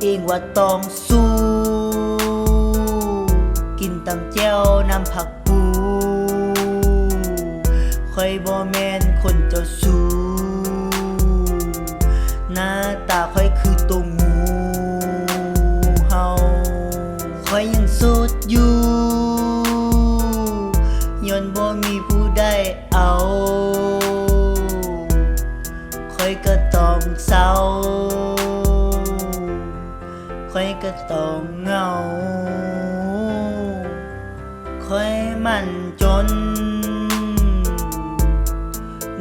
องว่าต้องสู้กินตำแจ่วน้ำผักปูค่อยบ่แม่นคนเจ้าสู้หน้าตาค่อยคือตัวงูเฮาค่อยยังโสดอยู่ย้อนบ่มีผู้ใดเอาค่อยก็ต้องเศร้าค่อยก็ต้องเหงาค่อยมันจน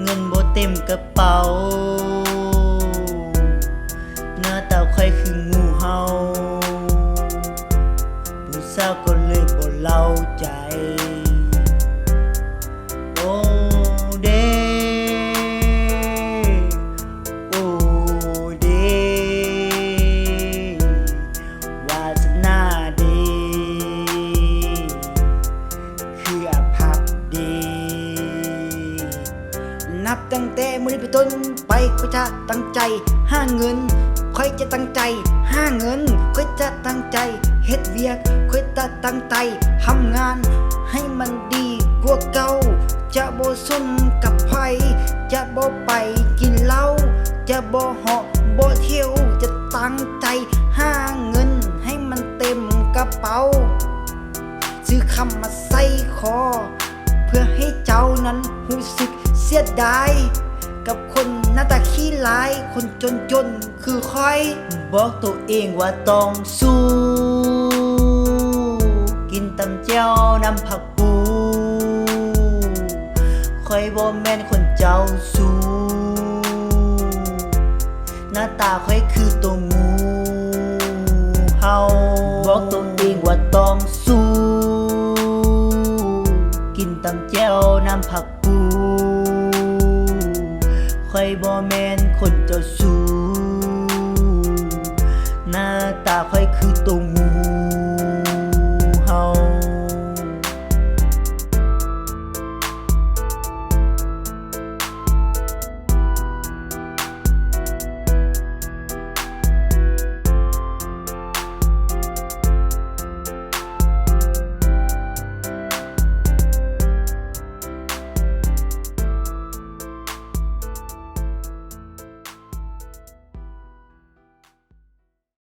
เงินบ่เต็มกระเป๋าหน้าตาค่อยคืองูเห่าผู้สาวก็เลยบ่เล่าใจโอ้เดโอ้เดวาสนาเดคืออภัพเดนับตั้งแต่มื้อนี้เป็นต้นไปค่อยจะตั้งใจหาเงินค่อยจะตั้งใจหาเงินค่อยจะตั้งใจเฮ็ดเวียกค่อยจะตั้งใจทำงานให้มันดีกว่าเก่าจะบ่สนกับไผจะบ่ไปกินเหล้าจะบ่เหาะบ่เที่ยวจะตั้งใจหาเงินให้มันเต็มกระเป๋าซื้อคำมาใส่คอเพื่อให้เจ้านั้นรู้สึกเสียดายกับคนหน้าตาขี้ร้ายคนจนคือค่อยบอกตัวเองว่าต้องสู้กินตำแจ่วน้ำผักปูค่อยบ่แม่นคนเจ้าสู้หน้าตาค่อยคือตัวงูเห่าบอกตัวเองว่าต้องสู้กินตำแจ่วน้ำผักปูค่อยบ่แม่น